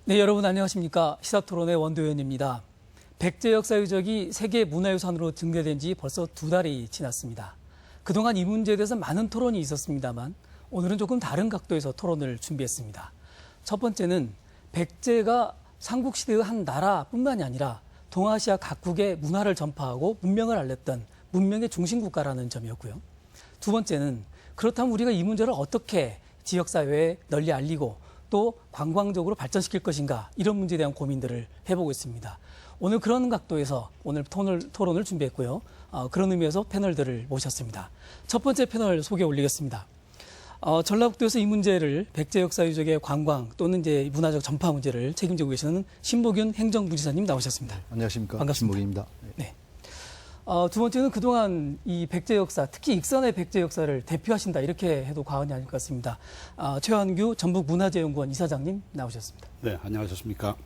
네, 여러분 안녕하십니까. 시사토론의 원도현입니다. 백제 역사 유적이 세계 문화유산으로 등재된 지 벌써 2달이 지났습니다. 그동안 이 문제에 대해서 많은 토론이 있었습니다만 오늘은 조금 다른 각도에서 토론을 준비했습니다. 첫 번째는 백제가 삼국시대의 한 나라뿐만이 아니라 동아시아 각국의 문화를 전파하고 문명을 알렸던 문명의 중심국가라는 점이었고요. 두 번째는 그렇다면 우리가 이 문제를 어떻게 지역사회에 널리 알리고 또 관광적으로 발전시킬 것인가, 이런 문제에 대한 고민들을 해보고 있습니다. 오늘 그런 각도에서 오늘 토론을 준비했고요. 그런 의미에서 패널들을 모셨습니다. 첫 번째 패널 소개 올리겠습니다. 전라북도에서 이 문제를 백제 역사 유적의 관광 또는 이제 문화적 전파 문제를 책임지고 계시는 신보균 행정부지사님 나오셨습니다. 안녕하십니까. 반갑습니다. 신보균입니다. 네. 두 번째는 그동안 이 백제 역사, 특히 익산의 백제 역사를 대표하신다, 이렇게 해도 과언이 아닐 것 같습니다. 최환규 전북문화재연구원 이사장님 나오셨습니다. 네, 안녕하셨습니까.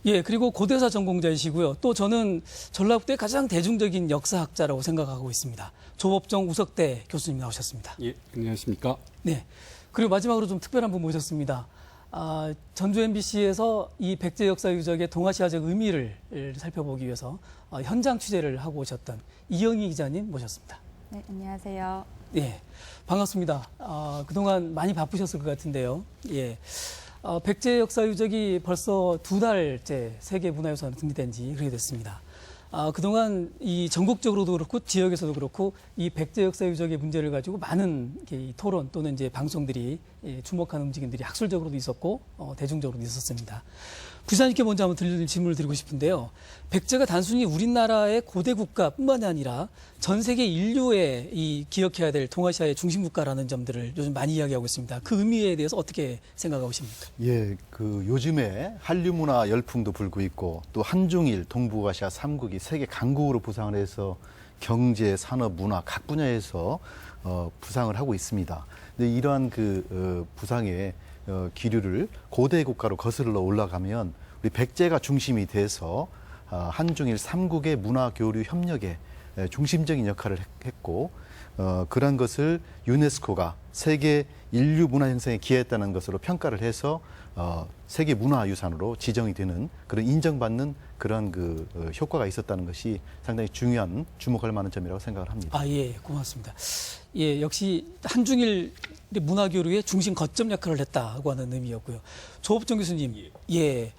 예, 그리고 고대사 전공자이시고요. 또 저는 전라북도의 가장 대중적인 역사학자라고 생각하고 있습니다. 조법정 우석대 교수님 나오셨습니다. 예, 안녕하십니까. 네. 그리고 마지막으로 좀 특별한 분 모셨습니다. 전주 MBC에서 이 백제 역사 유적의 동아시아적 의미를 살펴보기 위해서 현장 취재를 하고 오셨던 이영희 기자님 모셨습니다. 네, 안녕하세요. 예, 반갑습니다. 그동안 많이 바쁘셨을 것 같은데요. 예. 백제 역사 유적이 벌써 2달째 세계 문화유산 등재된 지 그렇게 됐습니다. 그동안 이 전국적으로도 그렇고 지역에서도 그렇고 이 백제 역사 유적의 문제를 가지고 많은 이 토론 또는 이제 방송들이 주목하는 움직임들이 학술적으로도 있었고 대중적으로도 있었습니다. 부사님께 먼저 한번 질문을 드리고 싶은데요. 백제가 단순히 우리나라의 고대 국가뿐만이 아니라 전 세계 인류의 이 기억해야 될 동아시아의 중심 국가라는 점들을 요즘 많이 이야기하고 있습니다. 그 의미에 대해서 어떻게 생각하고 계십니까? 예, 요즘에 한류 문화 열풍도 불고 있고 또 한중일 동북아시아 3국이 세계 강국으로 부상을 해서 경제, 산업, 문화 각 분야에서 부상을 하고 있습니다. 근데 이러한 부상의 기류를 고대 국가로 거슬러 올라가면 우리 백제가 중심이 돼서 한중일 3국의 문화 교류 협력에 중심적인 역할을 했고 그런 것을 유네스코가 세계 인류 문화 형성에 기여했다는 것으로 평가를 해서 세계 문화유산으로 지정이 되는 그런 인정받는 그런 효과가 있었다는 것이 상당히 중요한 주목할 만한 점이라고 생각을 합니다. 예, 고맙습니다. 예, 역시 한중일 문화교류의 중심 거점 역할을 했다고 하는 의미였고요. 조업정 교수님, 예.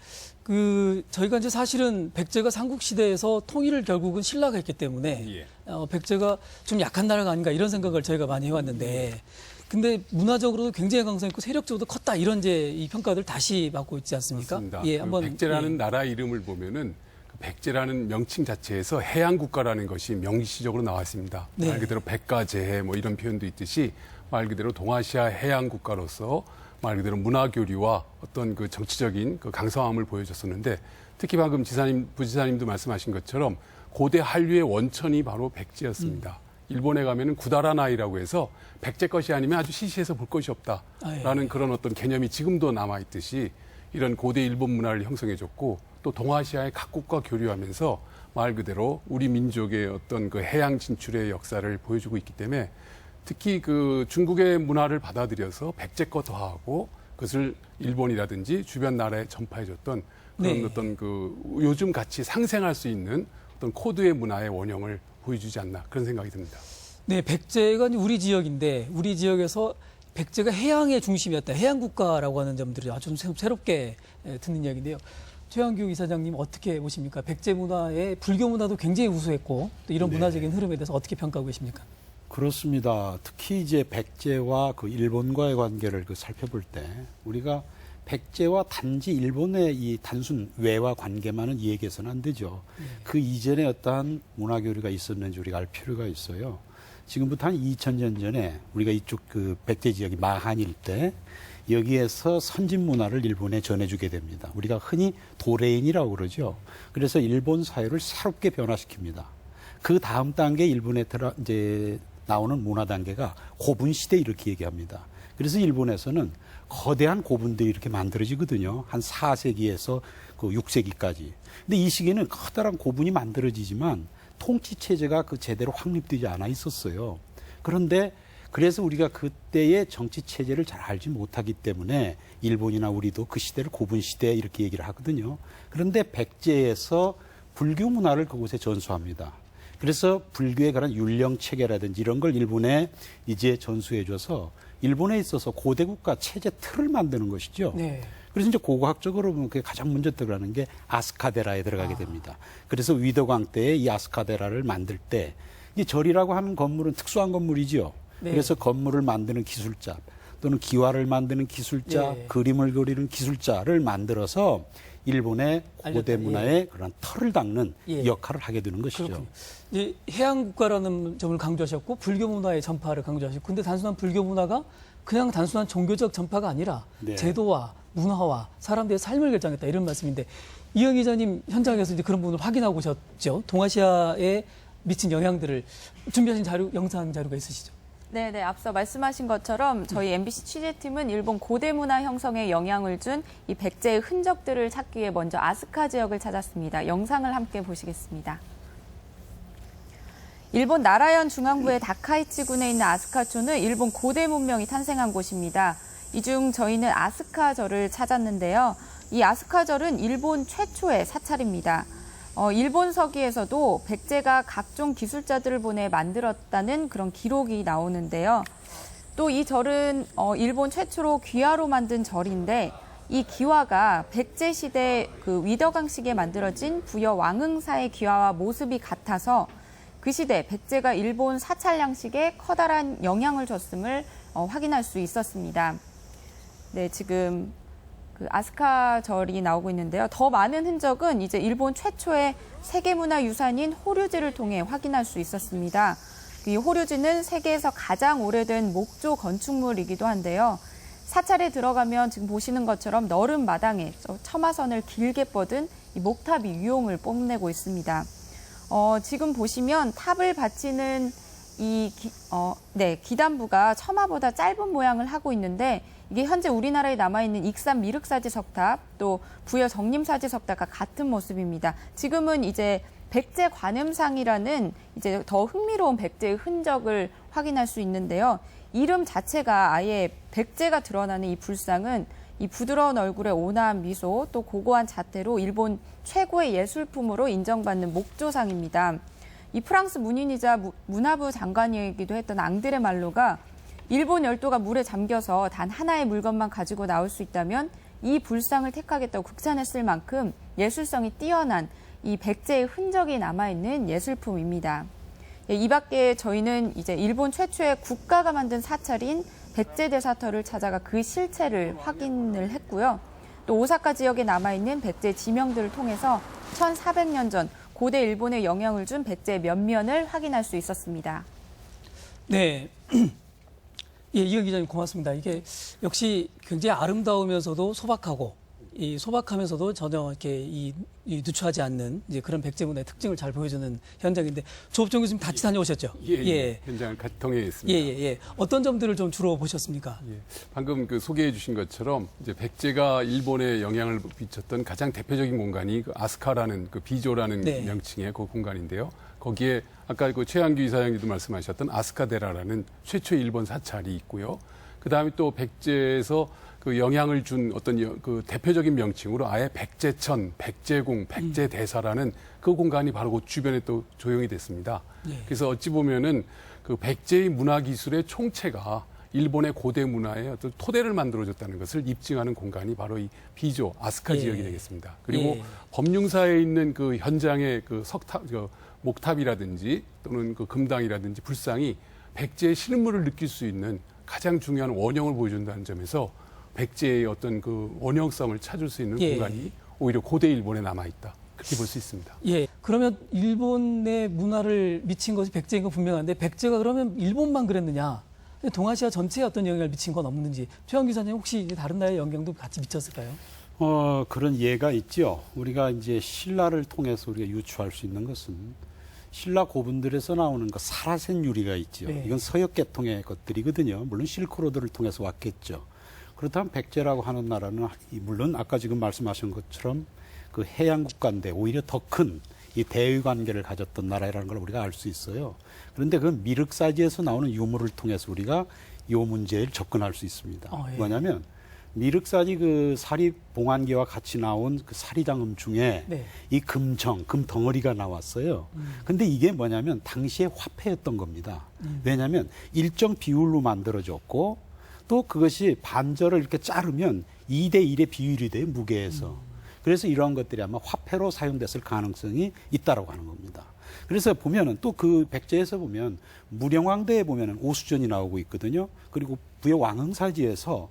저희가 이제 사실은 백제가 삼국시대에서 통일을 결국은 신라가 했기 때문에 백제가 좀 약한 나라가 아닌가, 이런 생각을 저희가 많이 해왔는데, 근데 문화적으로도 굉장히 강성했고 세력적으로도 컸다, 이런 이제 이 평가들 다시 받고 있지 않습니까? 맞습니다. 예, 한번 백제라는 나라 이름을 보면은 그 백제라는 명칭 자체에서 해양 국가라는 것이 명시적으로 나왔습니다. 네. 말 그대로 백가제해 뭐 이런 표현도 있듯이 말 그대로 동아시아 해양 국가로서 말 그대로 문화 교류와 어떤 그 정치적인 그 강성함을 보여줬었는데, 특히 방금 부지사님도 말씀하신 것처럼 고대 한류의 원천이 바로 백제였습니다. 일본에 가면은 구다라나이라고 해서 백제 것이 아니면 아주 시시해서 볼 것이 없다라는 그런 어떤 개념이 지금도 남아 있듯이 이런 고대 일본 문화를 형성해줬고, 또 동아시아의 각국과 교류하면서 말 그대로 우리 민족의 어떤 그 해양 진출의 역사를 보여주고 있기 때문에, 특히 그 중국의 문화를 받아들여서 백제거화하고 그것을 일본이라든지 주변 나라에 전파해줬던 그런 어떤 요즘 같이 상생할 수 있는 어떤 코드의 문화의 원형을 보여주지 않나, 그런 생각이 듭니다. 네, 백제가 우리 지역인데 우리 지역에서 백제가 해양의 중심이었다, 해양 국가라고 하는 점들이 아주 좀 새롭게 듣는 이야기인데요. 최환규 이사장님 어떻게 보십니까? 백제 문화의 불교 문화도 굉장히 우수했고 또 이런 문화적인 흐름에 대해서 어떻게 평가하고 계십니까? 그렇습니다. 특히 이제 백제와 일본과의 관계를 살펴볼 때 우리가 백제와 단지 일본의 이 단순 외화 관계만은 이야기해서는 안 되죠. 그 이전에 어떠한 문화 교류가 있었는지 우리가 알 필요가 있어요. 지금부터 한 2000년 전에 우리가 이쪽 백제 지역이 마한일 때 여기에서 선진 문화를 일본에 전해주게 됩니다. 우리가 흔히 도레인이라고 그러죠. 그래서 일본 사회를 새롭게 변화시킵니다. 그 다음 단계 일본에 이제 나오는 문화 단계가 고분 시대, 이렇게 얘기합니다. 그래서 일본에서는 거대한 고분들이 이렇게 만들어지거든요. 한 4세기에서 6세기까지. 근데 이 시기에는 커다란 고분이 만들어지지만 통치 체제가 제대로 확립되지 않아 있었어요. 그런데 그래서 우리가 그때의 정치 체제를 잘 알지 못하기 때문에 일본이나 우리도 그 시대를 고분 시대 이렇게 얘기를 하거든요. 그런데 백제에서 불교 문화를 그곳에 전수합니다. 그래서 불교에 관한 율령 체계라든지 이런 걸 일본에 이제 전수해줘서 일본에 있어서 고대 국가 체제 틀을 만드는 것이죠. 네. 그래서 이제 고고학적으로 보면 그게 가장 먼저 들어가는 게 아스카데라에 들어가게 됩니다. 그래서 위도광 때에 이 아스카데라를 만들 때 이 절이라고 하는 건물은 특수한 건물이죠. 네. 그래서 건물을 만드는 기술자 또는 기와를 만드는 기술자, 네. 그림을 그리는 기술자를 만들어서 일본의 고대 알렸다. 문화의 그런 털을 닦는 예. 역할을 하게 되는 것이죠. 그렇군요. 이제 해양 국가라는 점을 강조하셨고 불교 문화의 전파를 강조하셨고 근데 단순한 불교 문화가 그냥 단순한 종교적 전파가 아니라 네. 제도와 문화와 사람들의 삶을 결정했다 이런 말씀인데 이영 기자님 현장에서 이제 그런 부분을 확인하고 오셨죠. 동아시아에 미친 영향들을 준비하신 자료, 영상 자료가 있으시죠? 네, 앞서 말씀하신 것처럼 저희 MBC 취재팀은 일본 고대 문화 형성에 영향을 준 이 백제의 흔적들을 찾기 위해 먼저 아스카 지역을 찾았습니다. 영상을 함께 보시겠습니다. 일본 나라현 중앙부의 다카이치군에 있는 아스카초는 일본 고대 문명이 탄생한 곳입니다. 이 중 저희는 아스카절을 찾았는데요. 이 아스카절은 일본 최초의 사찰입니다. 일본 서기에서도 백제가 각종 기술자들을 보내 만들었다는 그런 기록이 나오는데요. 또 이 절은 일본 최초로 귀화로 만든 절인데 이 기와가 백제 시대 그 위덕왕식에 만들어진 부여 왕응사의 기와와 모습이 같아서 그 시대 백제가 일본 사찰 양식에 커다란 영향을 줬음을 확인할 수 있었습니다. 네, 지금 그 아스카 절이 나오고 있는데요. 더 많은 흔적은 이제 일본 최초의 세계문화유산인 호류지를 통해 확인할 수 있었습니다. 이 호류지는 세계에서 가장 오래된 목조 건축물이기도 한데요. 사찰에 들어가면 지금 보시는 것처럼 넓은 마당에 처마선을 길게 뻗은 이 목탑이 유용을 뽐내고 있습니다. 지금 보시면 탑을 받치는 이 기단부가 처마보다 짧은 모양을 하고 있는데 이게 현재 우리나라에 남아있는 익산 미륵사지 석탑 또 부여 정림사지 석탑과 같은 모습입니다. 지금은 이제 백제 관음상이라는 이제 더 흥미로운 백제의 흔적을 확인할 수 있는데요. 이름 자체가 아예 백제가 드러나는 이 불상은 이 부드러운 얼굴의 온화한 미소 또 고고한 자태로 일본 최고의 예술품으로 인정받는 목조상입니다. 이 프랑스 문인이자 문화부 장관이기도 했던 앙드레 말로가 일본 열도가 물에 잠겨서 단 하나의 물건만 가지고 나올 수 있다면 이 불상을 택하겠다고 극찬했을 만큼 예술성이 뛰어난 이 백제의 흔적이 남아있는 예술품입니다. 이 밖에 저희는 이제 일본 최초의 국가가 만든 사찰인 백제대사터를 찾아가 그 실체를 확인을 했고요. 또 오사카 지역에 남아있는 백제 지명들을 통해서 1400년 전 고대 일본에 영향을 준 백제의 면면을 확인할 수 있었습니다. 네. 예, 이영 기자님 고맙습니다. 이게 역시 굉장히 아름다우면서도 소박하고 이 소박하면서도 전혀 이렇게 이 누추하지 않는 이제 그런 백제 문화의 특징을 잘 보여주는 현장인데 조업종 교수님 같이 다녀오셨죠? 예. 현장을 같이 통행했습니다. 예. 어떤 점들을 좀 주로 보셨습니까? 예. 방금 그 소개해 주신 것처럼 이제 백제가 일본에 영향을 미쳤던 가장 대표적인 공간이 그 아스카라는 그 비조라는 네. 명칭의 그 공간인데요. 거기에 아까 그 최한규 이사장님도 말씀하셨던 아스카데라라는 최초의 일본 사찰이 있고요. 그 다음에 또 백제에서 그 영향을 준 어떤 그 대표적인 명칭으로 아예 백제천, 백제궁, 백제대사라는 그 공간이 바로 그 주변에 또 조용히 됐습니다. 예. 그래서 어찌 보면은 그 백제의 문화 기술의 총체가 일본의 고대 문화의 어떤 토대를 만들어줬다는 것을 입증하는 공간이 바로 이 비조 아스카 예. 지역이 되겠습니다. 그리고 예. 법륜사에 있는 그 현장의 그 석탑, 그 목탑이라든지 또는 그 금당이라든지 불상이 백제의 실물을 느낄 수 있는 가장 중요한 원형을 보여준다는 점에서 백제의 어떤 그 원형성을 찾을 수 있는 예. 공간이 오히려 고대 일본에 남아있다. 그렇게 볼 수 있습니다. 예. 그러면 일본의 문화를 미친 것이 백제인 건 분명한데 백제가 그러면 일본만 그랬느냐? 동아시아 전체에 어떤 영향을 미친 건 없는지 최영 기자님 혹시 다른 나라의 영향도 같이 미쳤을까요? 그런 예가 있죠. 우리가 이제 신라를 통해서 우리가 유추할 수 있는 것은 신라 고분들에서 나오는 그 사라센 유리가 있죠. 네. 이건 서역 계통의 것들이거든요. 물론 실크로드를 통해서 왔겠죠. 그렇다면 백제라고 하는 나라는 물론 아까 지금 말씀하신 것처럼 그 해양 국가인데 오히려 더 큰 이 대의 관계를 가졌던 나라라는 걸 우리가 알 수 있어요. 그런데 그 미륵사지에서 나오는 유물을 통해서 우리가 이 문제에 접근할 수 있습니다. 예. 뭐냐면 미륵사지 그 사리 봉안기와 같이 나온 그 사리장음 중에 네. 이 금정, 금덩어리가 나왔어요. 근데 이게 뭐냐면 당시에 화폐였던 겁니다. 왜냐하면 일정 비율로 만들어졌고 또 그것이 반절을 이렇게 자르면 2대1의 비율이 돼요, 무게에서. 그래서 이러한 것들이 아마 화폐로 사용됐을 가능성이 있다라고 하는 겁니다. 그래서 보면은 또 그 백제에서 보면 무령왕대에 보면은 오수전이 나오고 있거든요. 그리고 부의 왕흥사지에서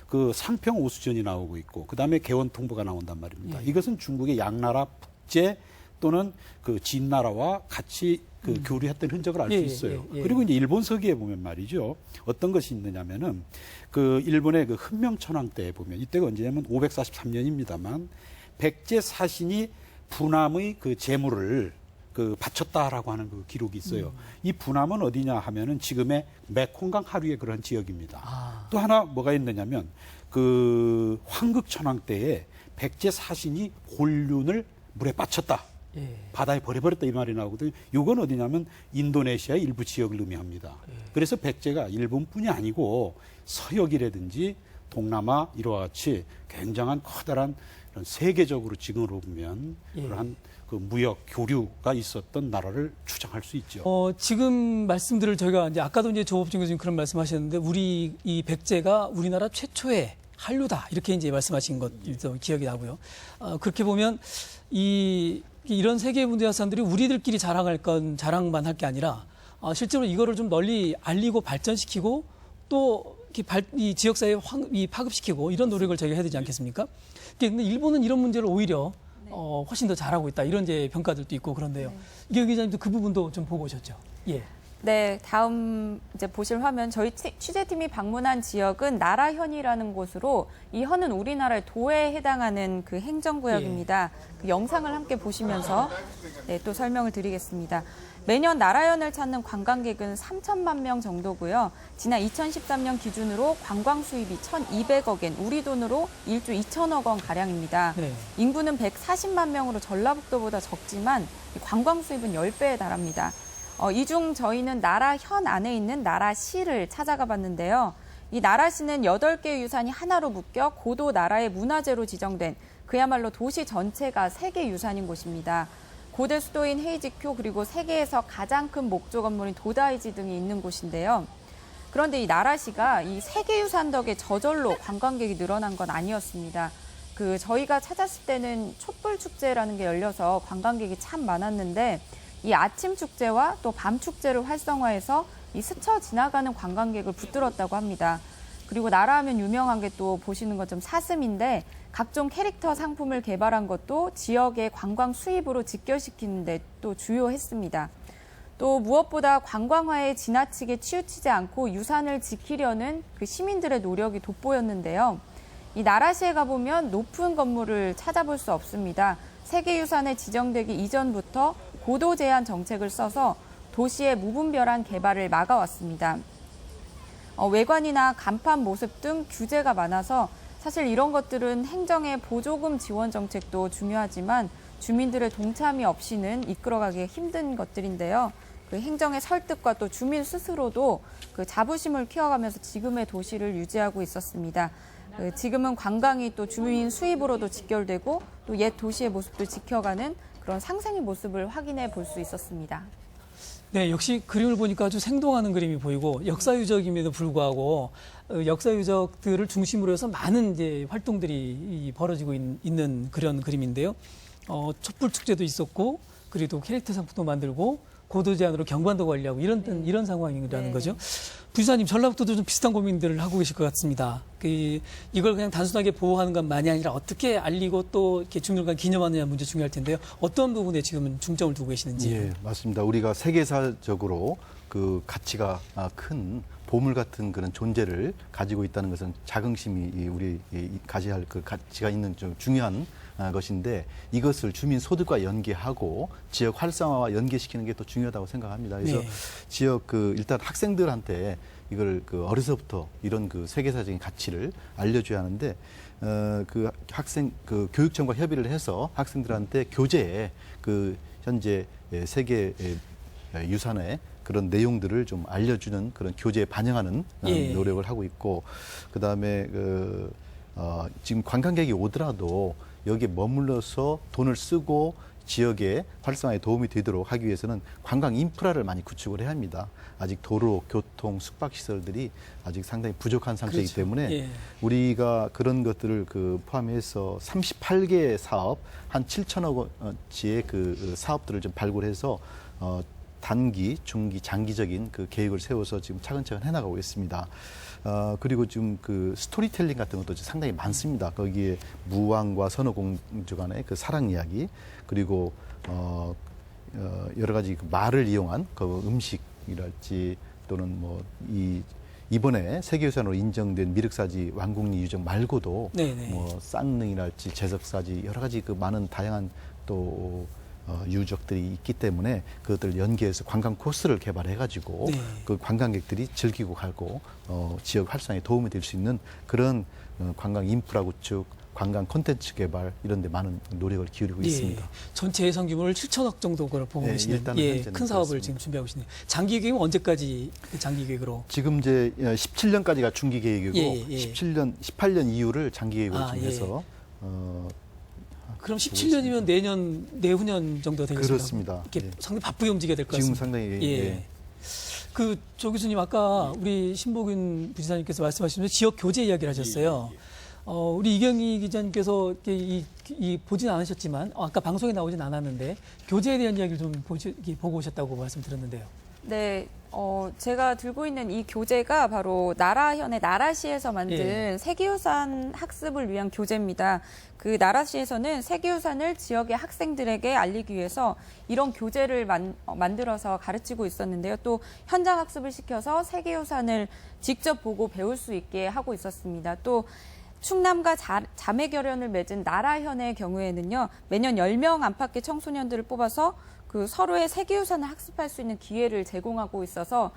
그 상평 오수전이 나오고 있고 그다음에 개원통보가 나온단 말입니다. 이것은 중국의 양나라 북제 또는 그 진나라와 같이 그 교류했던 흔적을 알 수 있어요. 그리고 이제 일본 서기에 보면 말이죠. 어떤 것이 있느냐면은 그 일본의 그 흔명천황 때에 보면 이때가 언제냐면 543년입니다만 백제 사신이 부남의 그 재물을 그 바쳤다라고 하는 그 기록이 있어요. 이 부남은 어디냐 하면은 지금의 메콩강 하류의 그런 지역입니다. 또 하나 뭐가 있느냐면 그 황극천황 때에 백제 사신이 곤륜을 물에 빠쳤다. 바다에 버려버렸다 이 말이 나오거든요. 이건 어디냐면 인도네시아의 일부 지역을 의미합니다. 그래서 백제가 일본뿐이 아니고 서역이라든지 동남아 이와 같이 굉장한 커다란 이런 세계적으로 지금으로 보면 그러한 그 무역 교류가 있었던 나라를 추정할 수 있죠. 지금 말씀들을 저희가 이제 아까도 이제 조업진 교수님 그런 말씀하셨는데 우리 이 백제가 우리나라 최초의 한류다 이렇게 이제 말씀하신 것 기억이 나고요. 그렇게 보면 이런 세계 문화유산들이 우리들끼리 자랑만 할 게 아니라 실제로 이거를 좀 널리 알리고 발전시키고 또 이 지역사회에 파급시키고 이런 노력을 저희가 해야 되지 않겠습니까? 근데 일본은 이런 문제를 오히려 훨씬 더 잘하고 있다 이런 이제 평가들도 있고 그런데요. 이경 기자님도 그 부분도 좀 보고 오셨죠? 예. 네, 다음 이제 보실 화면 저희 취재팀이 방문한 지역은 나라현이라는 곳으로 이 현은 우리나라의 도에 해당하는 그 행정구역입니다. 그 영상을 함께 보시면서 또 설명을 드리겠습니다. 매년 나라현을 찾는 관광객은 3천만 명 정도고요. 지난 2013년 기준으로 관광 수입이 1,200억엔, 우리 돈으로 1조 2천억 원 가량입니다. 네. 인구는 140만 명으로 전라북도보다 적지만 관광 수입은 10배에 달합니다. 이 중 저희는 나라현 안에 있는 나라시를 찾아가 봤는데요. 이 나라시는 8개의 유산이 하나로 묶여 고도 나라의 문화재로 지정된 그야말로 도시 전체가 세계 유산인 곳입니다. 고대 수도인 헤이지쿄 그리고 세계에서 가장 큰 목조 건물인 도다이지 등이 있는 곳인데요. 그런데 이 나라시가 이 세계유산 덕에 저절로 관광객이 늘어난 건 아니었습니다. 저희가 찾았을 때는 촛불축제라는 게 열려서 관광객이 참 많았는데 이 아침 축제와 또 밤 축제를 활성화해서 이 스쳐 지나가는 관광객을 붙들었다고 합니다. 그리고 나라하면 유명한 게 또 보시는 것처럼 사슴인데 각종 캐릭터 상품을 개발한 것도 지역의 관광 수입으로 직결시키는 데 또 주요했습니다. 또 무엇보다 관광화에 지나치게 치우치지 않고 유산을 지키려는 그 시민들의 노력이 돋보였는데요. 이 나라시에 가보면 높은 건물을 찾아볼 수 없습니다. 세계유산에 지정되기 이전부터 고도 제한 정책을 써서 도시의 무분별한 개발을 막아왔습니다. 외관이나 간판 모습 등 규제가 많아서 사실 이런 것들은 행정의 보조금 지원 정책도 중요하지만 주민들의 동참이 없이는 이끌어가기 힘든 것들인데요. 그 행정의 설득과 또 주민 스스로도 그 자부심을 키워가면서 지금의 도시를 유지하고 있었습니다. 지금은 관광이 또 주민 수입으로도 직결되고 또 옛 도시의 모습도 지켜가는 그런 상생의 모습을 확인해 볼 수 있었습니다. 네, 역시 그림을 보니까 아주 생동하는 그림이 보이고 역사유적임에도 불구하고 역사유적들을 중심으로 해서 많은 이제 활동들이 벌어지고 있는 그런 그림인데요. 촛불축제도 있었고 그리고 또 캐릭터 상품도 만들고 고도 제한으로 경관도 관리하고 이런 상황이라는 거죠. 부지사님, 전라북도도 좀 비슷한 고민들을 하고 계실 것 같습니다. 이걸 그냥 단순하게 보호하는 것만이 아니라 어떻게 알리고 또 이렇게 주민들과 기념하느냐 문제 중요할 텐데요. 어떤 부분에 지금은 중점을 두고 계시는지. 예, 맞습니다. 우리가 세계사적으로 그 가치가 큰 보물 같은 그런 존재를 가지고 있다는 것은 자긍심이 우리 가져야 할 그 가치가 있는 좀 중요한 것인데 이것을 주민 소득과 연계하고 지역 활성화와 연계시키는 게 또 중요하다고 생각합니다. 그래서 네. 지역 일단 학생들한테 이걸 어려서부터 이런 세계사적인 가치를 알려줘야 하는데 교육청과 협의를 해서 학생들한테 교재에 현재 세계 유산의 그런 내용들을 좀 알려주는 그런 교재에 반영하는 예. 노력을 하고 있고, 그다음에 지금 관광객이 오더라도 여기에 머물러서 돈을 쓰고 지역의 활성화에 도움이 되도록 하기 위해서는 관광 인프라를 많이 구축을 해야 합니다. 아직 도로, 교통, 숙박시설들이 아직 상당히 부족한 상태이기 그렇죠. 때문에 예. 우리가 그런 것들을 포함해서 38개의 사업, 한 7천억 원치의 그 사업들을 좀 발굴해서 단기, 중기, 장기적인 그 계획을 세워서 지금 차근차근 해나가고 있습니다. 그리고 지금 그 스토리텔링 같은 것도 상당히 많습니다. 거기에 무왕과 선어공주 간의 그 사랑 이야기, 그리고 여러 가지 그 말을 이용한 그 음식이랄지, 또는 이번에 세계유산으로 인정된 미륵사지 왕궁리 유적 말고도 네네. 쌍릉이랄지 제석사지 여러 가지 그 많은 다양한 또 유적들이 있기 때문에 그것들 연계해서 관광 코스를 개발해가지고 네. 그 관광객들이 즐기고 가고 지역 활성화에 도움이 될 수 있는 그런 관광 인프라 구축, 관광 콘텐츠 개발 이런 데 많은 노력을 기울이고 있습니다. 전체 예산 규모를 7천억 정도를 보고 네, 계시는 일단은 현재는 큰 사업을 그렇습니다. 지금 준비하고 계시네요. 장기 계획은 언제까지 장기 계획으로? 지금 이제 17년까지가 중기 계획이고 예. 18년 이후를 장기 계획으로 아, 좀 예. 해서 그럼 17년이면 내년, 내후년 정도 되겠습니다. 그렇습니다. 이렇게 예. 상당히 바쁘게 움직여야 될 것 지금 같습니다. 상당히 예. 조 교수님 아까 우리 신보균 부지사님께서 말씀하신 지역 교재 이야기를 하셨어요. 우리 이경희 기자님께서 보진 않으셨지만 아까 방송에 나오진 않았는데 교재에 대한 이야기를 좀 보고 오셨다고 말씀드렸는데요. 네, 제가 들고 있는 이 교재가 바로 나라현의 나라시에서 만든 예. 세계유산 학습을 위한 교재입니다. 그 나라시에서는 세계유산을 지역의 학생들에게 알리기 위해서 이런 교재를 만들어서 가르치고 있었는데요. 또 현장 학습을 시켜서 세계유산을 직접 보고 배울 수 있게 하고 있었습니다. 또 충남과 자매 결연을 맺은 나라현의 경우에는요, 매년 10명 안팎의 청소년들을 뽑아서 그 서로의 세계유산을 학습할 수 있는 기회를 제공하고 있어서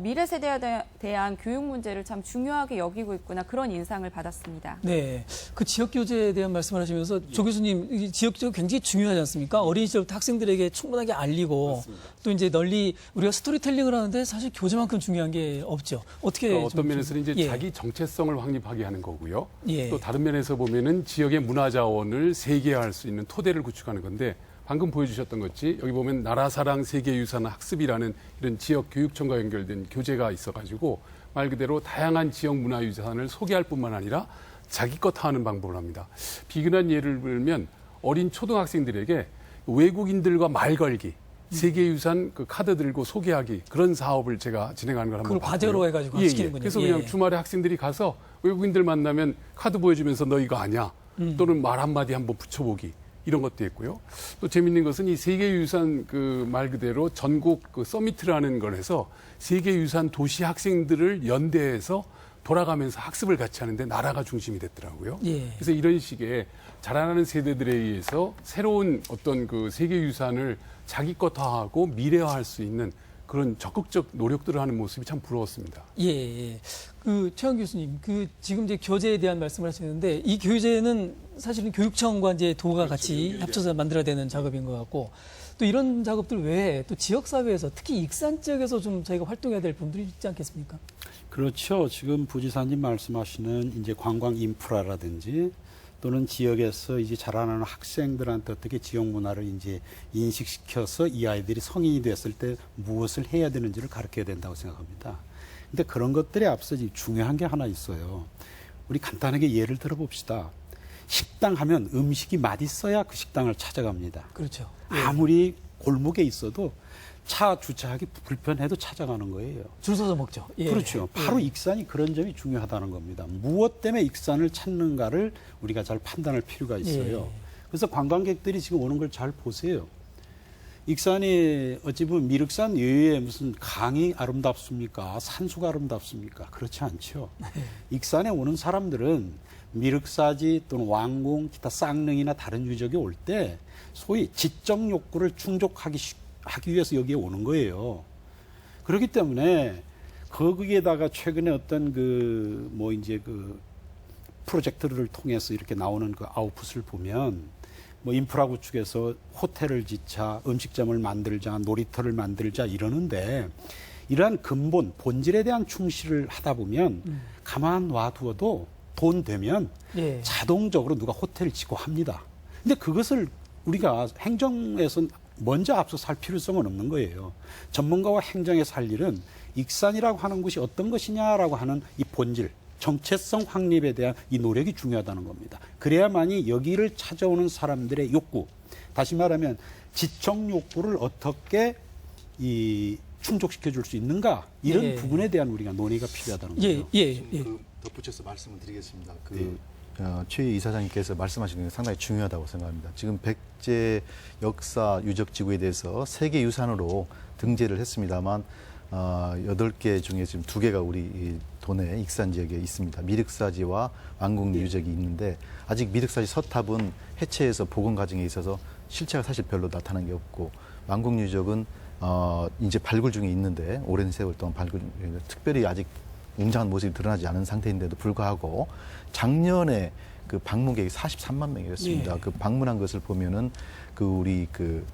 미래 세대에 대한 교육 문제를 참 중요하게 여기고 있구나, 그런 인상을 받았습니다. 네, 그 지역 교재에 대한 말씀을 하시면서 조 교수님, 이 지역 교재가 굉장히 중요하지 않습니까? 어린 시절부터 학생들에게 충분하게 알리고 맞습니다. 또 이제 널리 우리가 스토리텔링을 하는데 사실 교재만큼 중요한 게 없죠. 어떻게 그러니까 어떤 면에서는 이제 예. 자기 정체성을 확립하게 하는 거고요. 예. 또 다른 면에서 보면은 지역의 문화 자원을 세계화할 수 있는 토대를 구축하는 건데, 방금 보여주셨던 것이 여기 보면 나라사랑 세계유산 학습이라는 이런 지역 교육청과 연결된 교재가 있어가지고 말 그대로 다양한 지역 문화유산을 소개할 뿐만 아니라 자기 것화하는 방법을 합니다. 비근한 예를 들면 어린 초등학생들에게 외국인들과 말 걸기, 세계유산 그 카드 들고 소개하기, 그런 사업을 제가 진행하는 걸 한번 그걸 과제로 봤고요. 해가지고 예, 시키는군요. 그래서 그냥 예. 주말에 학생들이 가서 외국인들 만나면 카드 보여주면서 너 이거 아냐? 또는 말 한마디 한번 붙여보기. 이런 것도 있고요. 또 재밌는 것은 이 세계유산 그 말 그대로 전국 그 서미트라는 걸 해서 세계유산 도시 학생들을 연대해서 돌아가면서 학습을 같이 하는데 나라가 중심이 됐더라고요. 예. 그래서 이런 식의 자라나는 세대들에 의해서 새로운 어떤 그 세계유산을 자기 것화하고 미래화할 수 있는 그런 적극적 노력들을 하는 모습이 참 부러웠습니다. 예. 그 최영 교수님, 지금 이제 교재에 대한 말씀을 하시는데 이 교재는 사실은 교육청과 이제 도가 같이 합쳐서 만들어야 되는 작업인 것 같고, 또 이런 작업들 외에 또 지역 사회에서 특히 익산 지역에서 좀 저희가 활동해야 될 부분들이 있지 않겠습니까? 그렇죠. 지금 부지사님 말씀하시는 이제 관광 인프라라든지 또는 지역에서 이제 자라나는 학생들한테 어떻게 지역 문화를 이제 인식시켜서 이 아이들이 성인이 됐을 때 무엇을 해야 되는지를 가르쳐야 된다고 생각합니다. 근데 그런 것들에 앞서 중요한 게 하나 있어요. 우리 간단하게 예를 들어봅시다. 식당 하면 음식이 맛있어야 그 식당을 찾아갑니다. 그렇죠. 아무리 골목에 있어도 차 주차하기 불편해도 찾아가는 거예요. 줄 서서 먹죠. 예. 그렇죠. 바로 익산이 그런 점이 중요하다는 겁니다. 무엇 때문에 익산을 찾는가를 우리가 잘 판단할 필요가 있어요. 예. 그래서 관광객들이 지금 오는 걸 잘 보세요. 익산이 어찌 보면 미륵산 외에 무슨 강이 아름답습니까? 산수가 아름답습니까? 그렇지 않죠. 익산에 오는 사람들은 미륵사지 또는 왕궁, 기타 쌍릉이나 다른 유적에 올 때 소위 지적 욕구를 충족하기 위해서 여기에 오는 거예요. 그렇기 때문에 거기에다가 최근에 어떤 프로젝트를 통해서 이렇게 나오는 그 아웃풋을 보면 뭐 인프라 구축에서 호텔을 짓자, 음식점을 만들자, 놀이터를 만들자 이러는데 이러한 근본, 본질에 대한 충실을 하다 보면 가만 놔두어도 돈 되면 예. 자동적으로 누가 호텔을 짓고 합니다. 근데 그것을 우리가 행정에서 먼저 앞서 살 필요성은 없는 거예요. 전문가와 행정에서 할 일은 익산이라고 하는 것이 어떤 것이냐라고 하는 이 본질, 정체성 확립에 대한 이 노력이 중요하다는 겁니다. 그래야만이 여기를 찾아오는 사람들의 욕구, 다시 말하면 지적 욕구를 어떻게 충족시켜 줄 수 있는가 이런 예. 부분에 대한 우리가 논의가 필요하다는 거죠. 예, 예, 예. 덧붙여서 말씀을 드리겠습니다. 최 이사장님께서 말씀하신 게 상당히 중요하다고 생각합니다. 지금 백제 역사 유적 지구에 대해서 세계 유산으로 등재를 했습니다만 8개 중에 지금 2개가 우리 이 도내 익산 지역에 있습니다. 미륵사지와 왕궁리 유적이 있는데 아직 미륵사지 서탑은 해체해서 복원 과정에 있어서 실체가 사실 별로 나타난 게 없고 왕궁리 유적은 이제 발굴 중에 있는데 오랜 세월 동안 발굴 중에 특별히 아직 웅장한 모습이 드러나지 않은 상태인데도 불구하고 작년에 그 방문객이 43만 명이었습니다. 예. 그 방문한 것을 보면은 우리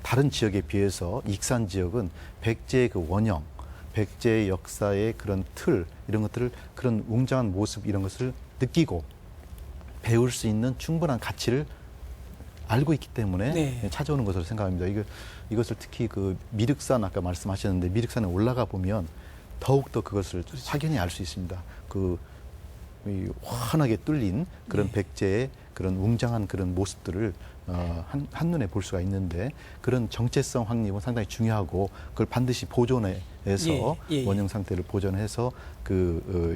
다른 지역에 비해서 익산 지역은 백제의 그 원형, 백제의 역사의 그런 틀 이런 것들을 그런 웅장한 모습 이런 것을 느끼고 배울 수 있는 충분한 가치를 알고 있기 때문에 네. 찾아오는 것으로 생각합니다. 이것을 특히 미륵산 아까 말씀하셨는데 미륵산에 올라가 보면 더욱더 그것을 확연히 알 수 있습니다. 이 환하게 뚫린 그런 백제의 그런 웅장한 그런 모습들을 한눈에 볼 수가 있는데 그런 정체성 확립은 상당히 중요하고 그걸 반드시 보존해서 원형 상태를 보존해서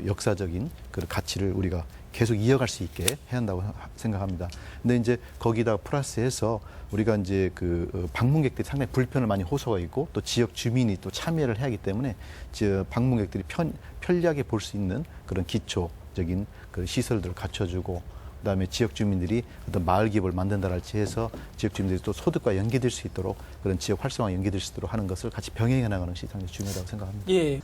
역사적인 그 가치를 우리가 계속 이어갈 수 있게 해야 한다고 생각합니다. 근데 이제 거기다 플러스해서 우리가 이제 방문객들이 상당히 불편을 많이 호소가 있고 또 지역 주민이 또 참여를 해야 하기 때문에 방문객들이 편리하게 볼 수 있는 그런 기초적인 그 시설들을 갖춰주고 그다음에 지역 주민들이 어떤 마을 기업을 만든다랄지 해서 지역 주민들이 또 소득과 연계될 수 있도록 그런 지역 활성화 연계될 수 있도록 하는 것을 같이 병행해 나가는 것이 상당히 중요하다고 생각합니다. 예.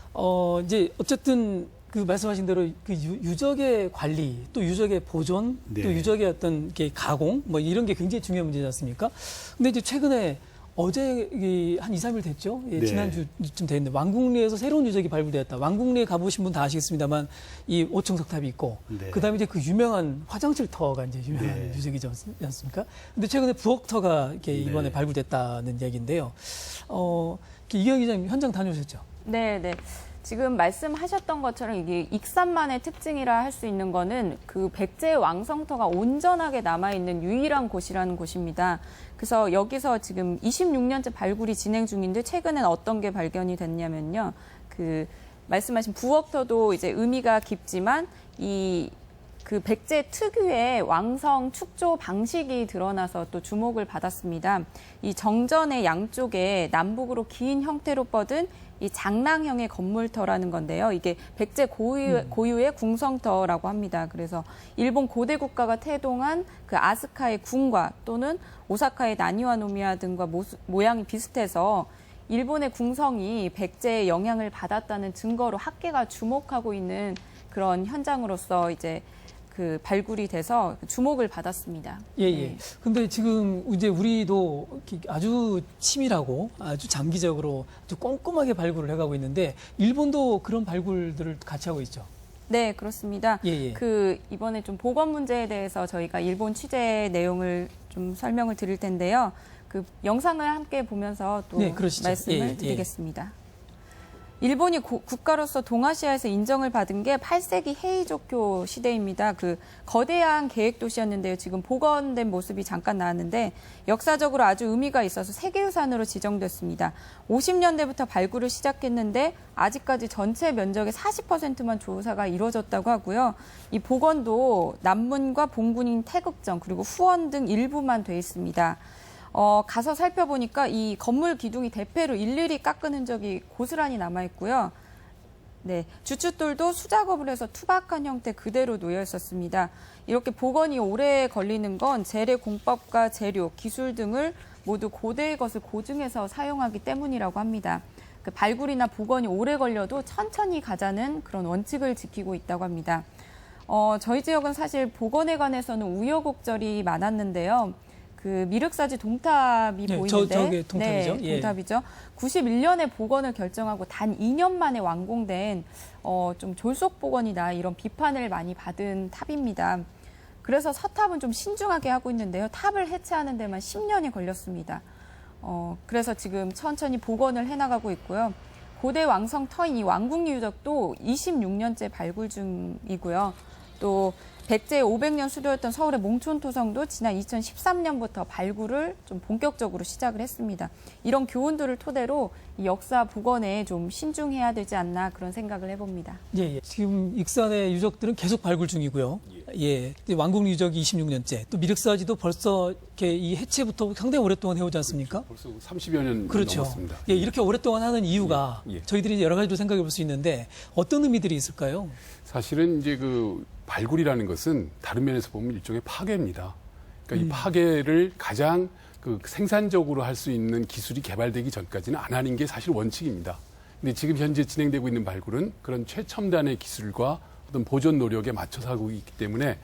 이제 어쨌든 말씀하신 대로 유적의 관리, 또 유적의 보존, 네. 또 유적의 어떤 가공, 뭐 이런 게 굉장히 중요한 문제지 않습니까? 근데 이제 최근에 어제 한 2, 3일 됐죠? 예, 네. 지난주쯤 됐는데 왕궁리에서 새로운 유적이 발굴되었다. 왕궁리에 가보신 분 다 아시겠습니다만 이 5층 석탑이 있고 네. 그다음에 이제 유명한 화장실 터가 이제 유명한 네. 유적이지 않습니까? 근데 최근에 부엌터가 이번에 네. 발굴됐다는 얘기인데요. 이경 기자님 현장 다녀오셨죠? 네, 네. 지금 말씀하셨던 것처럼 이게 익산만의 특징이라 할 수 있는 거는 그 백제의 왕성터가 온전하게 남아있는 유일한 곳이라는 곳입니다. 그래서 여기서 지금 26년째 발굴이 진행 중인데 최근엔 어떤 게 발견이 됐냐면요. 말씀하신 부엌터도 이제 의미가 깊지만 그 백제 특유의 왕성 축조 방식이 드러나서 또 주목을 받았습니다. 이 정전의 양쪽에 남북으로 긴 형태로 뻗은 이 장랑형의 건물터라는 건데요. 이게 백제 고유의 궁성터라고 합니다. 그래서 일본 고대 국가가 태동한 그 아스카의 궁과 또는 오사카의 나니와 노미야 등과 모양이 비슷해서 일본의 궁성이 백제의 영향을 받았다는 증거로 학계가 주목하고 있는 그런 현장으로서 이제 발굴이 돼서 주목을 받았습니다. 예, 예. 네. 근데 지금 이제 우리도 아주 치밀하고 아주 장기적으로 아주 꼼꼼하게 발굴을 해가고 있는데 일본도 그런 발굴들을 같이 하고 있죠. 네, 그렇습니다. 예, 예. 이번에 좀 보건 문제에 대해서 저희가 일본 취재 내용을 좀 설명을 드릴 텐데요. 영상을 함께 보면서 또 네, 그러시죠. 말씀을 예, 예. 드리겠습니다. 일본이 국가로서 동아시아에서 인정을 받은 게 8세기 헤이조쿄 시대입니다. 거대한 계획 도시였는데요. 지금 복원된 모습이 잠깐 나왔는데 역사적으로 아주 의미가 있어서 세계유산으로 지정됐습니다. 50년대부터 발굴을 시작했는데 아직까지 전체 면적의 40%만 조사가 이루어졌다고 하고요. 이 복원도 남문과 봉군인 태극정 그리고 후원 등 일부만 돼 있습니다. 가서 살펴보니까 이 건물 기둥이 대패로 일일이 깎은 흔적이 고스란히 남아있고요. 네, 주춧돌도 수작업을 해서 투박한 형태 그대로 놓여 있었습니다. 이렇게 복원이 오래 걸리는 건 재래 공법과 재료, 기술 등을 모두 고대의 것을 고증해서 사용하기 때문이라고 합니다. 발굴이나 복원이 오래 걸려도 천천히 가자는 그런 원칙을 지키고 있다고 합니다. 저희 지역은 사실 복원에 관해서는 우여곡절이 많았는데요. 그 미륵사지 동탑이 네, 보이는데 저게 동탑이죠? 네, 예. 동탑이죠. 91년에 복원을 결정하고 단 2년 만에 완공된 좀 졸속 복원이다 이런 비판을 많이 받은 탑입니다. 그래서 서탑은 좀 신중하게 하고 있는데요. 탑을 해체하는 데만 10년이 걸렸습니다. 그래서 지금 천천히 복원을 해나가고 있고요. 고대 왕성 터인 이 왕궁 유적도 26년째 발굴 중이고요. 또 백제 500년 수도였던 서울의 몽촌토성도 지난 2013년부터 발굴을 좀 본격적으로 시작을 했습니다. 이런 교훈들을 토대로 이 역사 복원에 좀 신중해야 되지 않나 그런 생각을 해봅니다. 예. 지금 익산의 유적들은 계속 발굴 중이고요. 예. 왕궁 유적이 26년째, 또 미륵사지도 벌써 이렇게 이 해체부터 상당히 오랫동안 해오지 않습니까? 벌써 30여 년 그렇죠. 넘었습니다. 예, 이렇게 오랫동안 하는 이유가 예. 저희들이 여러 가지로 생각해 볼 수 있는데 어떤 의미들이 있을까요? 사실은 이제 그 발굴이라는 것은 다른 면에서 보면 일종의 파괴입니다. 그러니까 이 파괴를 가장 그 생산적으로 할 수 있는 기술이 개발되기 전까지는 안 하는 게 사실 원칙입니다. 근데 지금 현재 진행되고 있는 발굴은 그런 최첨단의 기술과 어떤 보존 노력에 맞춰서 하고 있기 때문에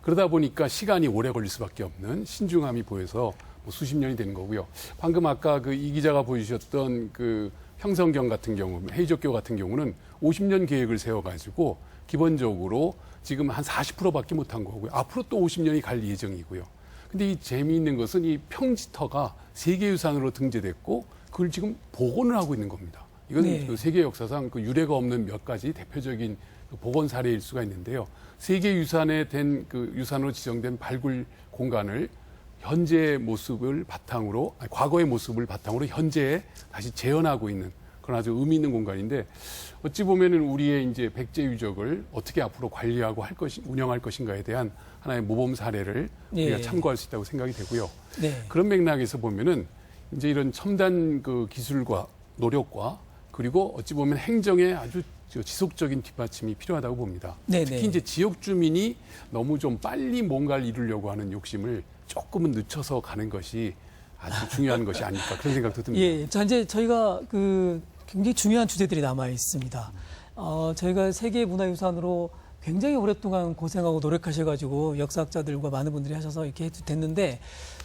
그러다 보니까 시간이 오래 걸릴 수밖에 없는 신중함이 보여서 뭐 수십 년이 되는 거고요. 방금 아까 그 이 기자가 보여주셨던 그 평성경 같은 경우, 헤이족교 같은 경우는 50년 계획을 세워가지고 기본적으로 지금 한 40%밖에 못한 거고요. 앞으로 또 50년이 갈 예정이고요. 근데 이 재미있는 것은 이 평지터가 세계유산으로 등재됐고 그걸 지금 복원을 하고 있는 겁니다. 이건 네. 그 세계 역사상 그 유례가 없는 몇 가지 대표적인 그 복원 사례일 수가 있는데요. 세계유산에 된 그 유산으로 지정된 발굴 공간을 현재의 모습을 바탕으로, 아니, 과거의 모습을 바탕으로 현재에 다시 재현하고 있는 그런 아주 의미 있는 공간인데 어찌 보면은 우리의 이제 백제 유적을 어떻게 앞으로 관리하고 운영할 것인가에 대한 하나의 모범 사례를 우리가 예. 참고할 수 있다고 생각이 되고요. 네. 그런 맥락에서 보면은 이제 이런 첨단 그 기술과 노력과 그리고 어찌 보면 행정의 아주 지속적인 뒷받침이 필요하다고 봅니다. 네네. 특히 이제 지역 주민이 너무 좀 빨리 뭔가를 이루려고 하는 욕심을 조금은 늦춰서 가는 것이 아주 중요한 것이 아닐까 그런 생각도 듭니다. 예. 자, 이제 저희가 그 굉장히 중요한 주제들이 남아 있습니다. 저희가 세계문화유산으로 굉장히 오랫동안 고생하고 노력하셔가지고 역사학자들과 많은 분들이 하셔서 이렇게 됐는데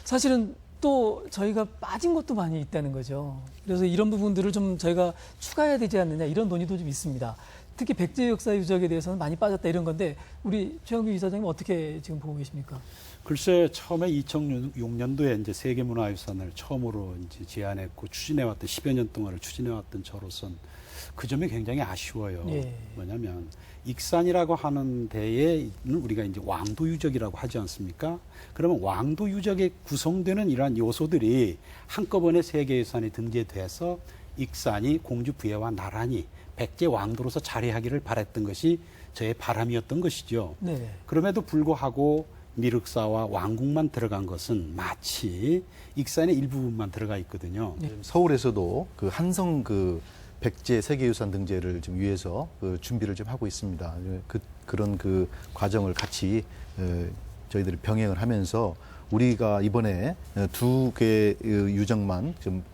사실은 또 저희가 빠진 것도 많이 있다는 거죠. 그래서 이런 부분들을 좀 저희가 추가해야 되지 않느냐 이런 논의도 좀 있습니다. 특히 백제 역사 유적에 대해서는 많이 빠졌다 이런 건데 우리 최영규 이사장님 어떻게 지금 보고 계십니까? 글쎄 처음에 2006년도에 이제 세계문화유산을 처음으로 이제 제안했고 추진해왔던 10여 년 동안을 추진해왔던 저로선 그 점이 굉장히 아쉬워요. 예. 뭐냐면 익산이라고 하는 데에는 우리가 이제 왕도 유적이라고 하지 않습니까? 그러면 왕도 유적에 구성되는 이러한 요소들이 한꺼번에 세계유산에 등재돼서 익산이 공주 부예와 나란히 백제 왕도로서 자리하기를 바랬던 것이 저의 바람이었던 것이죠. 네. 그럼에도 불구하고 미륵사와 왕궁만 들어간 것은 마치 익산의 일부분만 들어가 있거든요. 서울에서도 그 한성 그 백제 세계유산 등재를 좀 위해서 그 준비를 좀 하고 있습니다. 그런 그 과정을 같이 저희들이 병행을 하면서 우리가 이번에 두 개의 유적만 좀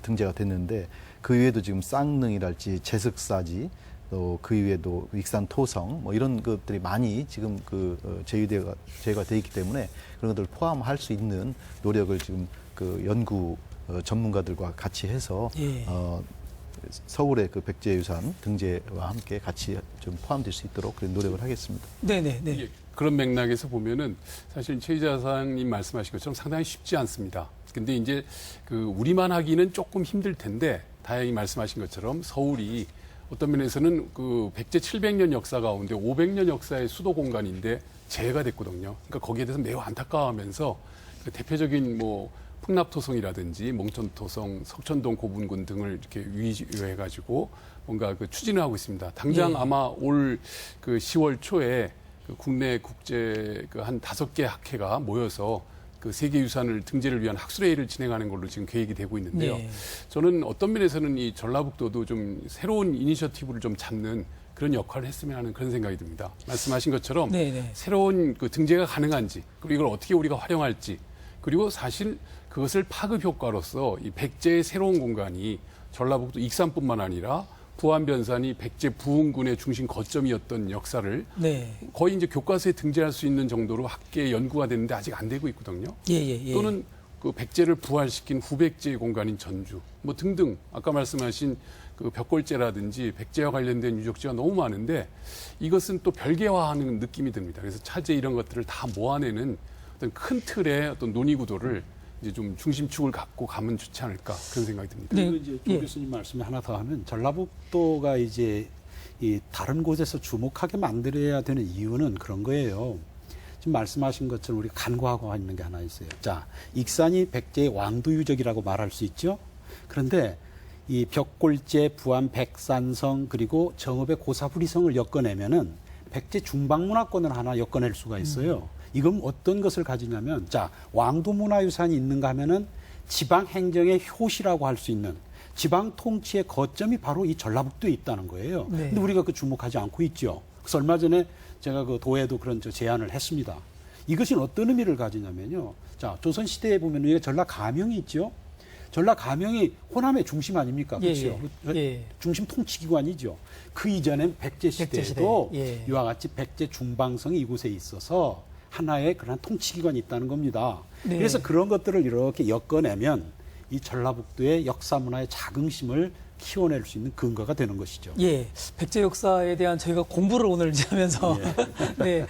등재가 됐는데 그 외에도 지금 쌍릉이랄지 제석사지 또 그 이외에도 익산 토성 뭐 이런 것들이 많이 지금 제휴가 돼 있기 때문에 그런 것들을 포함할 수 있는 노력을 지금 그 연구 전문가들과 같이 해서 예. 서울의 그 백제유산 등재와 함께 같이 좀 포함될 수 있도록 그런 노력을 하겠습니다. 네네. 네. 예, 그런 맥락에서 보면은 사실 최 이사장님 말씀하신 것처럼 상당히 쉽지 않습니다. 근데 이제 그 우리만 하기는 조금 힘들 텐데 다행히 말씀하신 것처럼 서울이 어떤 면에서는 그 백제 700년 역사 가운데 500년 역사의 수도 공간인데 재해가 됐거든요. 그러니까 거기에 대해서 매우 안타까워하면서 그 대표적인 뭐 풍납토성이라든지 몽촌토성, 석천동 고분군 등을 이렇게 위조해가지고 뭔가 그 추진을 하고 있습니다. 당장 예. 아마 올 그 10월 초에 그 국내 국제 그 한 5개 학회가 모여서 그 세계유산을 등재를 위한 학술회의를 진행하는 걸로 지금 계획이 되고 있는데요. 네. 저는 어떤 면에서는 이 전라북도도 좀 새로운 이니셔티브를 좀 찾는 그런 역할을 했으면 하는 그런 생각이 듭니다. 말씀하신 것처럼 네네. 새로운 그 등재가 가능한지 그리고 이걸 어떻게 우리가 활용할지 그리고 사실 그것을 파급 효과로서 이 백제의 새로운 공간이 전라북도 익산뿐만 아니라 부안변산이 백제 부흥군의 중심 거점이었던 역사를 네. 거의 이제 교과서에 등재할 수 있는 정도로 학계에 연구가 됐는데 아직 안 되고 있거든요. 예. 또는 그 백제를 부활시킨 후백제의 공간인 전주 뭐 등등 아까 말씀하신 그 벽골제라든지 백제와 관련된 유적지가 너무 많은데 이것은 또 별개화하는 느낌이 듭니다. 그래서 차제 이런 것들을 다 모아내는 어떤 큰 틀의 어떤 논의 구도를 이제 좀 중심축을 갖고 가면 좋지 않을까 그런 생각이 듭니다. 네. 그리고 이제 조 예. 교수님 말씀에 하나 더 하면 전라북도가 이제 이 다른 곳에서 주목하게 만들어야 되는 이유는 그런 거예요. 지금 말씀하신 것처럼 우리가 간과하고 있는 게 하나 있어요. 자, 익산이 백제의 왕도 유적이라고 말할 수 있죠. 그런데 이 벽골제, 부안 백산성 그리고 정읍의 고사부리성을 엮어내면은 백제 중방문화권을 하나 엮어낼 수가 있어요. 이건 어떤 것을 가지냐면, 자, 왕도 문화유산이 있는가 하면은 지방 행정의 효시라고 할 수 있는 지방 통치의 거점이 바로 이 전라북도에 있다는 거예요. 네. 근데 우리가 그 주목하지 않고 있죠. 그래서 얼마 전에 제가 그 도에도 그런 제안을 했습니다. 이것이 어떤 의미를 가지냐면요. 자, 조선시대에 보면 우리가 전라 가명이 있죠. 전라 가명이 호남의 중심 아닙니까? 그렇죠. 예. 중심 통치기관이죠. 그 이전엔 백제 시대에도 예. 이와 같이 백제 중방성이 이곳에 있어서 하나의 그런 통치기관이 있다는 겁니다. 네. 그래서 그런 것들을 이렇게 엮어내면 이 전라북도의 역사 문화의 자긍심을 키워낼 수 있는 근거가 되는 것이죠. 예, 백제 역사에 대한 저희가 공부를 오늘 이제 하면서 네,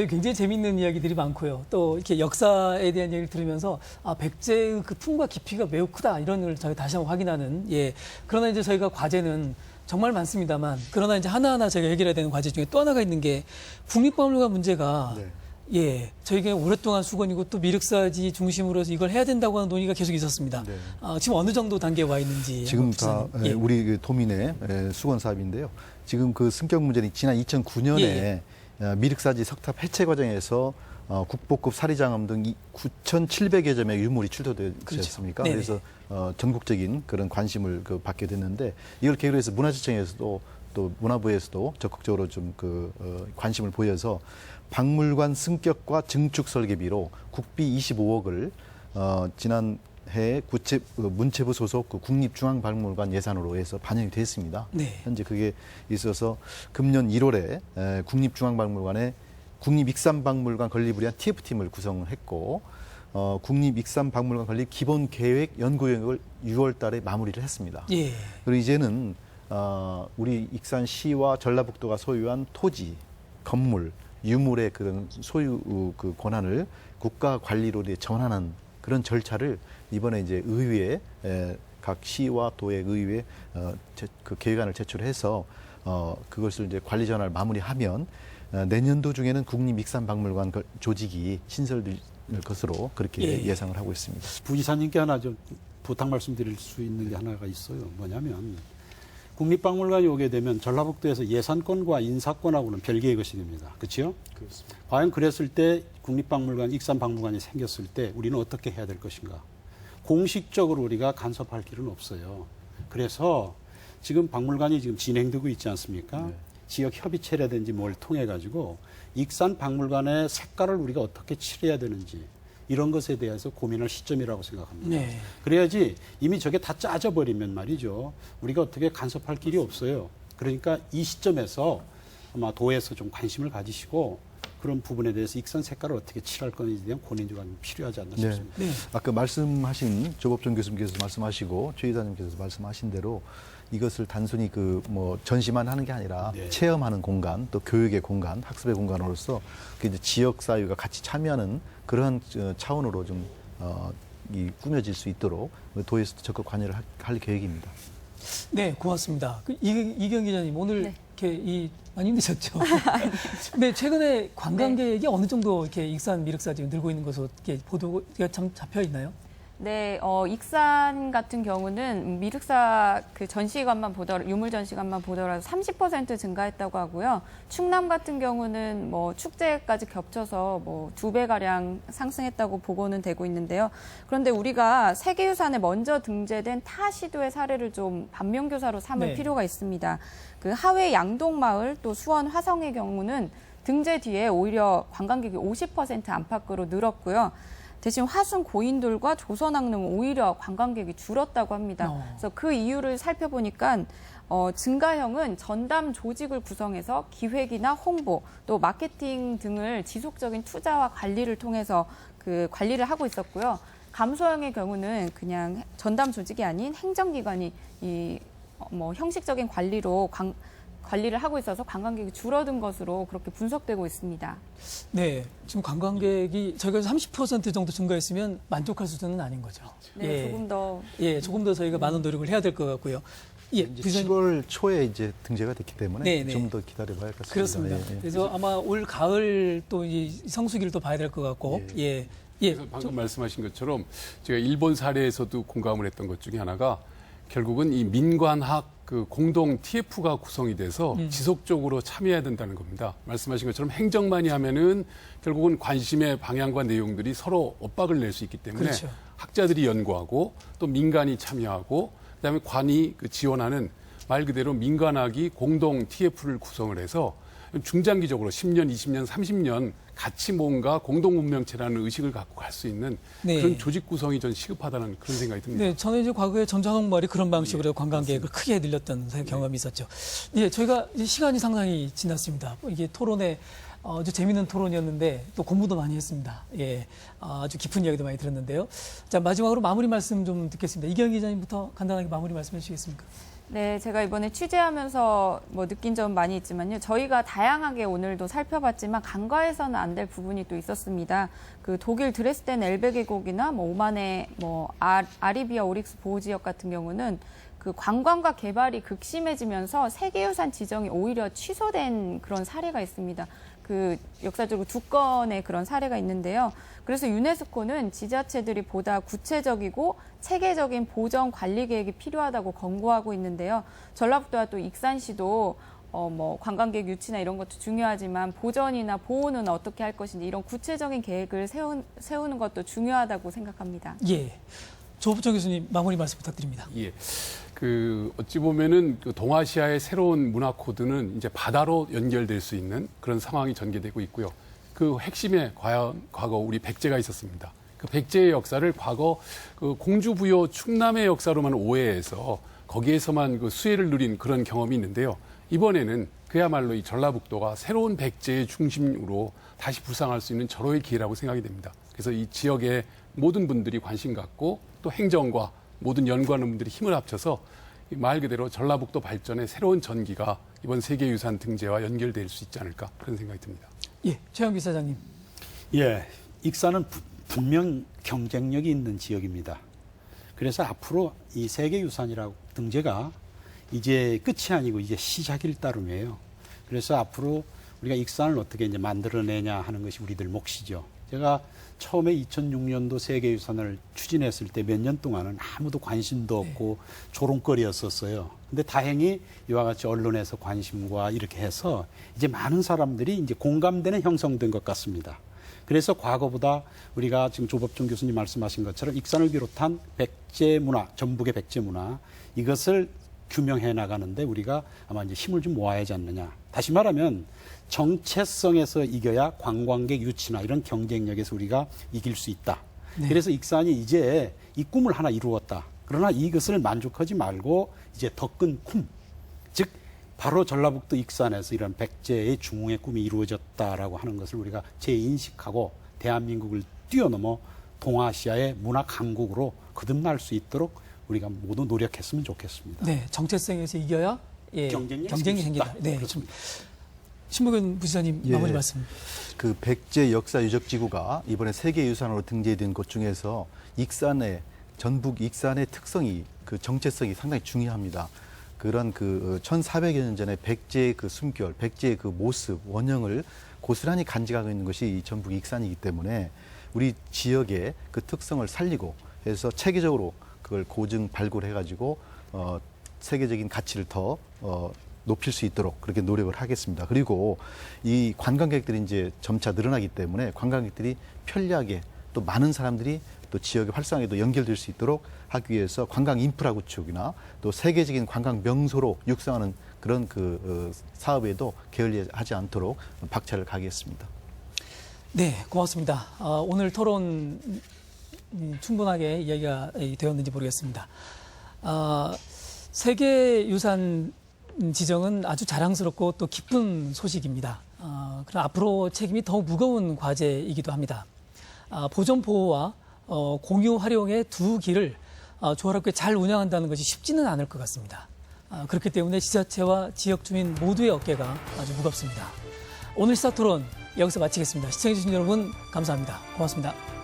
굉장히 재밌는 이야기들이 많고요. 또 이렇게 역사에 대한 얘기를 들으면서 아, 백제의 그 품과 깊이가 매우 크다 이런 걸 저희 다시 한번 확인하는 예. 그러나 이제 저희가 과제는 정말 많습니다만 그러나 이제 하나하나 저희가 해결해야 되는 과제 중에 또 하나가 있는 게 국립박물관 문제가 네. 예, 저희가 오랫동안 수건이고 또 미륵사지 중심으로 해서 이걸 해야 된다고 하는 논의가 계속 있었습니다. 네. 지금 어느 정도 단계에 와 있는지 지금 한번 다 부사님. 예. 우리 그 도민의 수건 사업인데요. 지금 그 승격 문제는 지난 2009년에 예. 미륵사지 석탑 해체 과정에서 국보급 사리장엄 등 9,700여 점의 유물이 출토되지 그렇죠. 않습니까? 네네. 그래서 전국적인 그런 관심을 받게 됐는데 이걸 계기로 해서 문화재청에서도 또 문화부에서도 적극적으로 좀 관심을 보여서 박물관 승격과 증축 설계비로 국비 25억을 지난해 문체부 소속 그 국립중앙박물관 예산으로 해서 반영이 됐습니다. 네. 현재 그게 있어서 금년 1월에 국립중앙박물관에 국립익산박물관 건립을 위한 TF팀을 구성을 했고 국립익산박물관 건립 기본계획 연구여행을 6월 달에 마무리를 했습니다. 예. 그리고 이제는 우리 익산시와 전라북도가 소유한 토지, 건물, 유물의 그런 소유 그 권한을 국가 관리로 전환하는 그런 절차를 이번에 이제 의회에 각 시와 도의 의회에 그 계획안을 제출해서 그것을 이제 관리 전환을 마무리하면 내년도 중에는 국립익산박물관 조직이 신설될 것으로 그렇게 예. 예상을 하고 있습니다. 부지사님께 하나 좀 부탁 말씀드릴 수 있는 게 하나가 있어요. 뭐냐면 국립박물관이 오게 되면 전라북도에서 예산권과 인사권하고는 별개의 것이 됩니다. 그렇죠? 그렇습니다. 과연 그랬을 때 국립박물관, 익산박물관이 생겼을 때 우리는 어떻게 해야 될 것인가? 공식적으로 우리가 간섭할 길은 없어요. 그래서 지금 박물관이 지금 진행되고 있지 않습니까? 네. 지역 협의체라든지 뭘 통해 가지고 익산박물관의 색깔을 우리가 어떻게 칠해야 되는지 이런 것에 대해서 고민할 시점이라고 생각합니다. 네. 그래야지 이미 저게 다 짜져버리면 말이죠. 우리가 어떻게 간섭할 길이 없어요. 그러니까 이 시점에서 아마 도에서 좀 관심을 가지시고 그런 부분에 대해서 익산 색깔을 어떻게 칠할 건지에 대한 고민이 필요하지 않나 싶습니다. 네. 아까 말씀하신 조법정 교수님께서 말씀하시고 최 이사님께서 말씀하신 대로 이것을 단순히 그 뭐 전시만 하는 게 아니라 네. 체험하는 공간, 또 교육의 공간, 학습의 공간으로서 그 이제 지역 사회가 같이 참여하는 그러한 차원으로 좀 꾸며질 수 있도록 도에서 적극 관여를 할 계획입니다. 네, 고맙습니다. 이경 기자님 오늘 네. 이렇게 많이 힘드셨죠? 네, 최근에 관광객이 어느 정도 이렇게 익산 미륵사 지금 늘고 있는 것으로 이렇게 보도가 참 잡혀 있나요? 네, 익산 같은 경우는 미륵사 그 전시관만 유물 전시관만 보더라도 30% 증가했다고 하고요. 충남 같은 경우는 뭐 축제까지 겹쳐서 뭐 2배가량 상승했다고 보고는 되고 있는데요. 그런데 우리가 세계유산에 먼저 등재된 타 시도의 사례를 좀 반면교사로 삼을 네. 필요가 있습니다. 그 하회 양동마을 또 수원 화성의 경우는 등재 뒤에 오히려 관광객이 50% 안팎으로 늘었고요. 대신 화순 고인돌과 조선왕릉은 오히려 관광객이 줄었다고 합니다. 그래서 그 이유를 살펴보니까 증가형은 전담 조직을 구성해서 기획이나 홍보, 또 마케팅 등을 지속적인 투자와 관리를 통해서 그 관리를 하고 있었고요. 감소형의 경우는 그냥 전담 조직이 아닌 행정기관이 형식적인 관리로 관리를 하고 있어서 관광객이 줄어든 것으로 그렇게 분석되고 있습니다. 네, 지금 관광객이 저희가 30% 정도 증가했으면 만족할 수준은 아닌 거죠. 네, 조금 더 저희가 많은 노력을 해야 될 것 같고요. 예, 이제 10월 초에 이제 등재가 됐기 때문에 네. 좀 더 기다려봐야 할 것 같습니다. 그렇습니다. 예, 예. 그래서 아마 올 가을 또 이 성수기를 또 봐야 될 것 같고, 그래서 방금 말씀하신 것처럼 제가 일본 사례에서도 공감을 했던 것 중에 하나가 결국은 이 민관학 그 공동 TF가 구성이 돼서 지속적으로 참여해야 된다는 겁니다. 말씀하신 것처럼 행정만이 하면은 결국은 관심의 방향과 내용들이 서로 엇박을 낼 수 있기 때문에 그렇죠. 학자들이 연구하고 또 민간이 참여하고 그다음에 관이 지원하는 말 그대로 민관학이 공동 TF를 구성을 해서 중장기적으로 10년, 20년, 30년 같이 뭔가 공동 문명체라는 의식을 갖고 갈 수 있는 그런 조직 구성이 전 시급하다는 그런 생각이 듭니다. 네, 저는 이제 과거에 전자홍말이 그런 방식으로 관광객을 크게 늘렸던 경험이 있었죠. 예, 저희가 시간이 상당히 지났습니다. 이게 토론에 아주 재미있는 토론이었는데 또 공부도 많이 했습니다. 예, 아주 깊은 이야기도 많이 들었는데요. 자, 마지막으로 마무리 말씀 좀 듣겠습니다. 이경 기자님부터 간단하게 마무리 말씀해 주시겠습니까? 네, 제가 이번에 취재하면서 느낀 점 많이 있지만요. 저희가 다양하게 오늘도 살펴봤지만 간과해서는 안 될 부분이 또 있었습니다. 그 독일 드레스덴 엘베 계곡이나 오만의 아리비아 오릭스 보호 지역 같은 경우는 그 관광과 개발이 극심해지면서 세계유산 지정이 오히려 취소된 그런 사례가 있습니다. 그 역사적으로 2건의 그런 사례가 있는데요. 그래서 유네스코는 지자체들이 보다 구체적이고 체계적인 보전 관리 계획이 필요하다고 권고하고 있는데요. 전라북도와 또 익산시도 관광객 유치나 이런 것도 중요하지만 보전이나 보호는 어떻게 할 것인지 이런 구체적인 계획을 세우는 것도 중요하다고 생각합니다. 예. 조부정 교수님 마무리 말씀 부탁드립니다. 예. 어찌 보면은 그 동아시아의 새로운 문화 코드는 이제 바다로 연결될 수 있는 그런 상황이 전개되고 있고요. 그 핵심에 과거 우리 백제가 있었습니다. 그 백제의 역사를 과거 그 공주부여 충남의 역사로만 오해해서 거기에서만 그 수혜를 누린 그런 경험이 있는데요. 이번에는 그야말로 이 전라북도가 새로운 백제의 중심으로 다시 부상할 수 있는 절호의 기회라고 생각이 됩니다. 그래서 이 지역의 모든 분들이 관심 갖고 또 행정과 모든 연구하는 분들이 힘을 합쳐서 말 그대로 전라북도 발전의 새로운 전기가 이번 세계유산 등재와 연결될 수 있지 않을까 그런 생각이 듭니다. 예, 최영기 사장님. 예, 익산은 분명 경쟁력이 있는 지역입니다. 그래서 앞으로 이 세계유산이라고 등재가 이제 끝이 아니고 이제 시작일 따름이에요. 그래서 앞으로 우리가 익산을 어떻게 이제 만들어내냐 하는 것이 우리들 몫이죠. 제가 처음에 2006년도 세계유산을 추진했을 때 몇 년 동안은 아무도 관심도 없고 조롱거리였었어요. 근데 다행히 이와 같이 언론에서 관심과 이렇게 해서 이제 많은 사람들이 이제 공감대는 형성된 것 같습니다. 그래서 과거보다 우리가 지금 조법정 교수님 말씀하신 것처럼 익산을 비롯한 백제 문화, 전북의 백제 문화 이것을 규명해 나가는데 우리가 아마 이제 힘을 좀 모아야 하지 않느냐. 다시 말하면 정체성에서 이겨야 관광객 유치나 이런 경쟁력에서 우리가 이길 수 있다. 네. 그래서 익산이 이제 이 꿈을 하나 이루었다. 그러나 이것을 만족하지 말고 이제 더 큰 꿈, 즉 바로 전라북도 익산에서 이런 백제의 중흥의 꿈이 이루어졌다라고 하는 것을 우리가 재인식하고 대한민국을 뛰어넘어 동아시아의 문화 강국으로 거듭날 수 있도록 우리가 모두 노력했으면 좋겠습니다. 네, 정체성에서 이겨야 경쟁이 생긴다. 네, 그렇습니다. 신무근 부지사님 마무리 말씀. 그 백제 역사 유적 지구가 이번에 세계유산으로 등재된 곳 중에서 전북 익산의 특성이 그 정체성이 상당히 중요합니다. 그런 그 1400여 년 전에 백제의 그 숨결, 백제의 그 모습, 원형을 고스란히 간직하고 있는 것이 이 전북 익산이기 때문에 우리 지역의 그 특성을 살리고 해서 체계적으로 그걸 고증 발굴해가지고 세계적인 가치를 더 높일 수 있도록 그렇게 노력을 하겠습니다. 그리고 이 관광객들이 이제 점차 늘어나기 때문에 관광객들이 편리하게 또 많은 사람들이 또 지역의 활성화에도 연결될 수 있도록 하기 위해서 관광 인프라 구축이나 또 세계적인 관광 명소로 육성하는 그런 그 사업에도 게을리하지 않도록 박차를 가하겠습니다. 네, 고맙습니다. 오늘 토론 충분하게 이야기가 되었는지 모르겠습니다. 세계유산 지정은 아주 자랑스럽고 또 기쁜 소식입니다. 그러나 앞으로 책임이 더욱 무거운 과제이기도 합니다. 보존 보호와 공유 활용의 두 길을 조화롭게 잘 운영한다는 것이 쉽지는 않을 것 같습니다. 그렇기 때문에 지자체와 지역 주민 모두의 어깨가 아주 무겁습니다. 오늘 시사토론 여기서 마치겠습니다. 시청해주신 여러분 감사합니다. 고맙습니다.